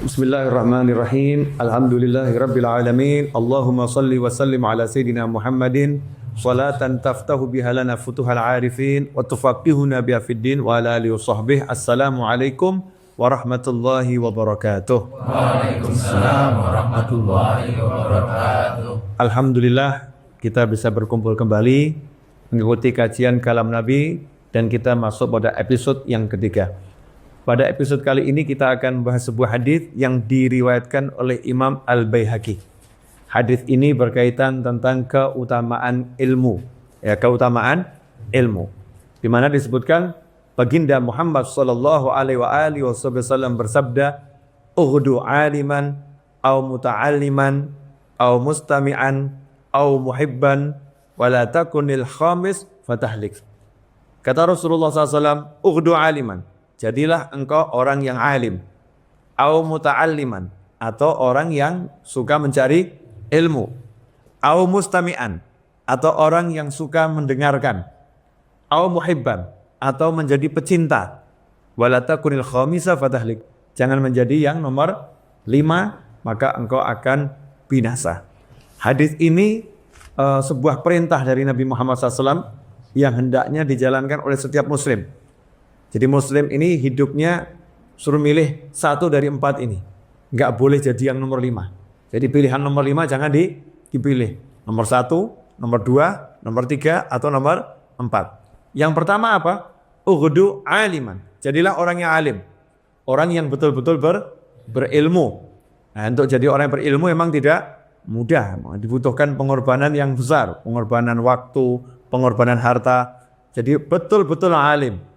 Bismillahirrahmanirrahim. Alhamdulillahirabbil alamin. Allahumma shalli wa sallim ala sayidina Muhammadin salatan taftahu biha lana futuhal arifin wa tufaqihuna biha fid din wa ala alihi washabbihi. Assalamualaikum warahmatullahi wabarakatuh. Waalaikumsalam warahmatullahi wabarakatuh. Alhamdulillah kita bisa berkumpul kembali mengikuti kajian kalam Nabi dan kita masuk pada episode yang ketiga. Pada episode kali ini kita akan bahas sebuah hadis yang diriwayatkan oleh Imam Al-Baihaqi. Hadis ini berkaitan tentang keutamaan ilmu, keutamaan ilmu. Di mana disebutkan baginda Muhammad sallallahu alaihi wasallam bersabda, "Ughdu aliman au muta'alliman au mustami'an au muhibban wa la takunil khamis fatahlik." Kata Rasulullah SAW, "Ughdu aliman." Jadilah engkau orang yang alim, au muta'alliman, atau orang yang suka mencari ilmu, au mustami'an, atau orang yang suka mendengarkan, au muhibban, atau menjadi pecinta, wala takunil khamisa fatahlik. Jangan menjadi yang nomor 5, maka engkau akan binasa. Hadis ini sebuah perintah dari Nabi Muhammad SAW yang hendaknya dijalankan oleh setiap muslim. Jadi muslim ini hidupnya suruh milih 1 dari 4 ini. Enggak boleh jadi yang nomor 5. Jadi pilihan nomor 5 jangan dipilih. Nomor 1, nomor 2, nomor 3, atau nomor 4. Yang pertama apa? Ughdu aliman. Jadilah orang yang alim. Orang yang betul-betul berilmu. Nah, untuk jadi orang yang berilmu memang tidak mudah. Dibutuhkan pengorbanan yang besar. Pengorbanan waktu, pengorbanan harta. Jadi betul-betul alim.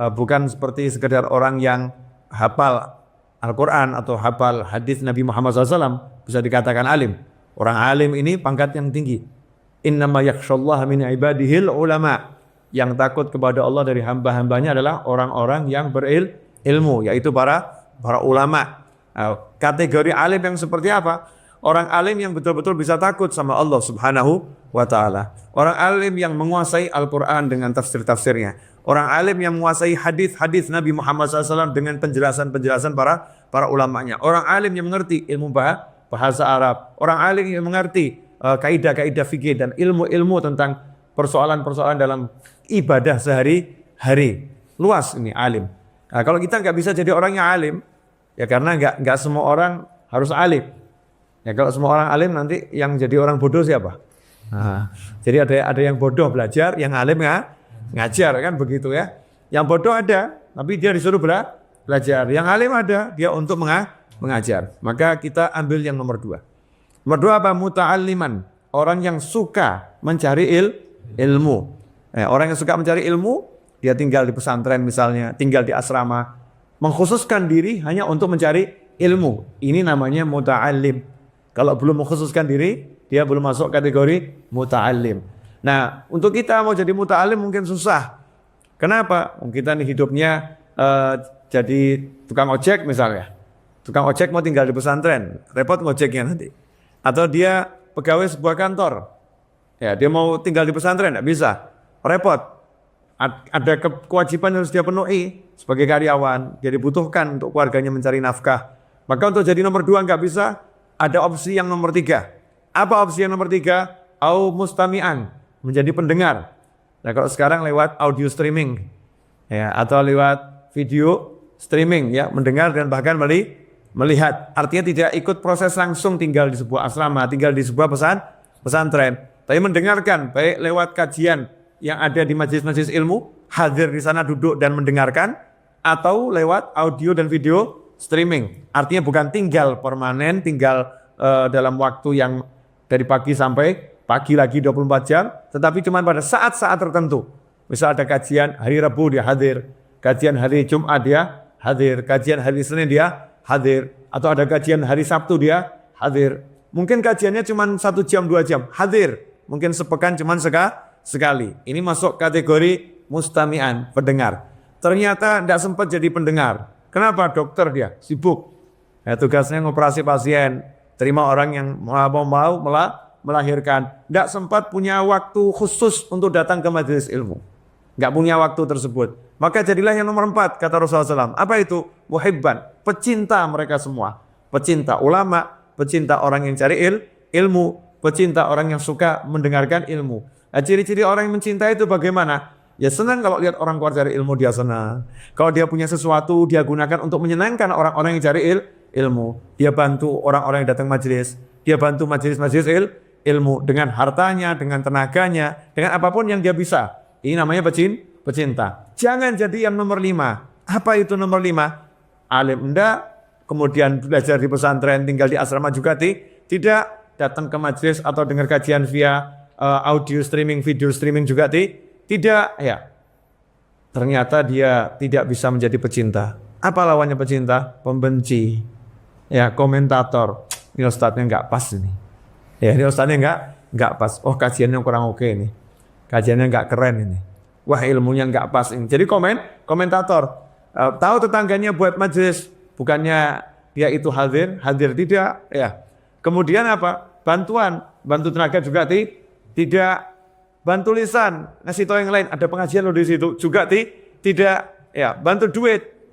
Bukan seperti sekedar orang yang hafal Al-Quran atau hafal hadis Nabi Muhammad SAW bisa dikatakan alim. Orang alim ini pangkat yang tinggi. Innama yakhshallaha min ibadihil ulama. Yang takut kepada Allah dari hamba-hambanya adalah orang-orang yang berilmu, yaitu para ulama. Kategori alim yang seperti apa? Orang alim yang betul-betul bisa takut sama Allah Subhanahu wa ta'ala. Orang alim yang menguasai Al-Quran dengan tafsir-tafsirnya. Orang alim yang menguasai hadis-hadis Nabi Muhammad SAW dengan penjelasan-penjelasan para ulamanya. Orang alim yang mengerti ilmu bahasa Arab. Orang alim yang mengerti kaidah-kaidah fikih dan ilmu-ilmu tentang persoalan-persoalan dalam ibadah sehari-hari. Luas ini alim. Nah, kalau kita nggak bisa jadi orang yang alim, ya karena nggak semua orang harus alim. Ya kalau semua orang alim nanti yang jadi orang bodoh siapa? Nah, jadi ada yang bodoh belajar, yang alim ngajar, kan begitu ya. Yang bodoh ada, tapi dia disuruh belajar. Yang alim ada, dia untuk mengajar. Maka kita ambil yang nomor 2. Nomor 2 apa? Muta'alliman. Orang yang suka mencari ilmu. Orang yang suka mencari ilmu, dia tinggal di pesantren misalnya, tinggal di asrama, mengkhususkan diri hanya untuk mencari ilmu. Ini namanya muta'allim. Kalau belum mengkhususkan diri, dia belum masuk kategori muta'allim. Nah, untuk kita mau jadi muta'allim mungkin susah. Kenapa? Kita nih hidupnya jadi tukang ojek misalnya. Tukang ojek mau tinggal di pesantren, repot ngojeknya nanti. Atau dia pegawai sebuah kantor. Ya, dia mau tinggal di pesantren, enggak bisa. Repot. Ada kewajiban yang harus dia penuhi sebagai karyawan. Dia dibutuhkan untuk keluarganya mencari nafkah. Maka untuk jadi nomor 2 enggak bisa. Ada opsi yang nomor 3. Apa opsi yang nomor 3? Au mustami'an, menjadi pendengar. Nah, kalau sekarang lewat audio streaming, ya, atau lewat video streaming, ya, mendengar dan bahkan melihat. Artinya tidak ikut proses langsung tinggal di sebuah asrama, tinggal di sebuah pesantren, tapi mendengarkan baik lewat kajian yang ada di majelis-majelis ilmu, hadir di sana duduk dan mendengarkan, atau lewat audio dan video streaming. Artinya bukan tinggal permanen, tinggal dalam waktu yang dari pagi sampai pagi lagi 24 jam, tetapi cuma pada saat-saat tertentu. Misal ada kajian hari Rabu dia hadir, kajian hari Jumat dia hadir, kajian hari Senin dia hadir, atau ada kajian hari Sabtu dia hadir. Mungkin kajiannya cuma 1 jam 2 jam, hadir. Mungkin sepekan cuma sekali. Ini masuk kategori mustami'an, pendengar. Ternyata tidak sempat jadi pendengar. Kenapa? Dokter dia sibuk. Tugasnya ngoperasi pasien, terima orang yang mau melahirkan. Tidak sempat punya waktu khusus untuk datang ke majelis ilmu. Nggak punya waktu tersebut. Maka jadilah yang nomor 4, kata Rasulullah SAW. Apa itu? Muhibban, pecinta mereka semua. pecinta ulama, pecinta orang yang cari ilmu, pecinta orang yang suka mendengarkan ilmu. Nah, ciri-ciri orang yang mencintai itu bagaimana? Ya senang kalau lihat orang keluar cari ilmu, dia senang. Kalau dia punya sesuatu, dia gunakan untuk menyenangkan orang-orang yang cari ilmu. Dia bantu orang-orang yang datang majelis. Dia bantu majelis-majelis ilmu dengan hartanya, dengan tenaganya, dengan apapun yang dia bisa. Ini namanya pecinta. Jangan jadi yang nomor 5. Apa itu nomor 5? Alim enggak, kemudian belajar di pesantren, tinggal di asrama juga tidak, datang ke majelis atau dengar kajian via audio streaming, video streaming juga tidak, ya. Ternyata dia tidak bisa menjadi pecinta. Apa lawannya pecinta? Pembenci. Ya, komentator. Ini ustadznya enggak pas ini. Ya, ini ustadznya enggak pas. Oh, kajiannya kurang oke ini. Kajiannya enggak keren ini. Wah, ilmunya enggak pas ini. Jadi komentator. Tahu tetangganya buat majelis, bukannya dia itu hadir tidak, ya. Kemudian apa? Bantu tenaga juga tidak. Bantu lisan, ngasih tahu yang lain, ada pengajian loh di situ juga tidak, ya. Bantu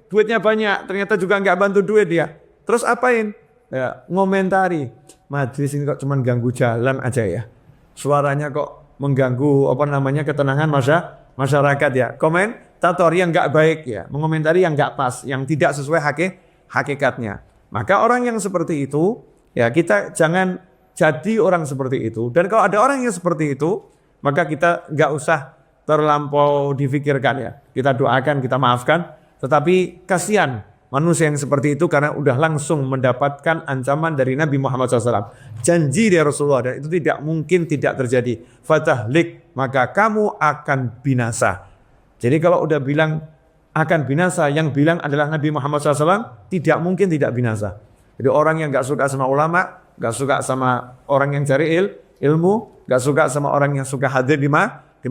duitnya banyak, ternyata juga enggak bantu duit dia. Terus apain? Ya, ngomentari. Majelis ini kok cuman ganggu jalan aja ya. Suaranya kok mengganggu ketenangan masyarakat ya. Komentator yang enggak baik ya, mengomentari yang enggak pas, yang tidak sesuai hakikatnya. Maka orang yang seperti itu, ya kita jangan jadi orang seperti itu. Dan kalau ada orang yang seperti itu, maka kita enggak usah terlampau difikirkan ya. Kita doakan, kita maafkan, tetapi kasihan manusia yang seperti itu karena udah langsung mendapatkan ancaman dari Nabi Muhammad SAW. Janji dari Rasulullah, dan itu tidak mungkin tidak terjadi. Fatahlik, maka kamu akan binasa. Jadi kalau udah bilang akan binasa, yang bilang adalah Nabi Muhammad SAW, tidak mungkin tidak binasa. Jadi orang yang gak suka sama ulama, gak suka sama orang yang cari ilmu, gak suka sama orang yang suka hadir di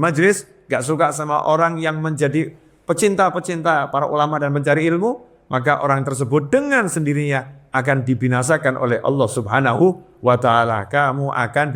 majelis, gak suka sama orang yang menjadi pecinta-pecinta para ulama dan mencari ilmu, maka orang tersebut dengan sendirinya akan dibinasakan oleh Allah Subhanahu wa ta'ala. Kamu akan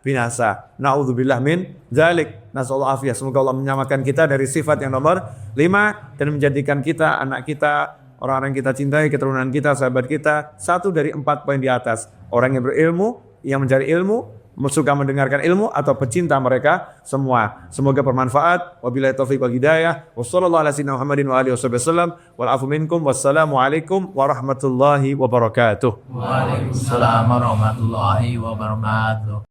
binasa. Na'udzubillah min dzalik. Nasallahu afiyah. Semoga Allah menyelamatkan kita dari sifat yang nomor 5 dan menjadikan kita, anak kita, orang-orang yang kita cintai, keturunan kita, sahabat kita, satu dari 4 poin di atas. Orang yang berilmu, yang mencari ilmu, suka mendengarkan ilmu, atau pecinta mereka semua. Semoga bermanfaat. Wabillahi taufiq wal hidayah. Wassallallahu ala sayyidina Muhammadin wa alihi wasallam. Wal afu minkum. Wassalamualaikum warahmatullahi wabarakatuh. Waalaikumsalam warahmatullahi wabarakatuh.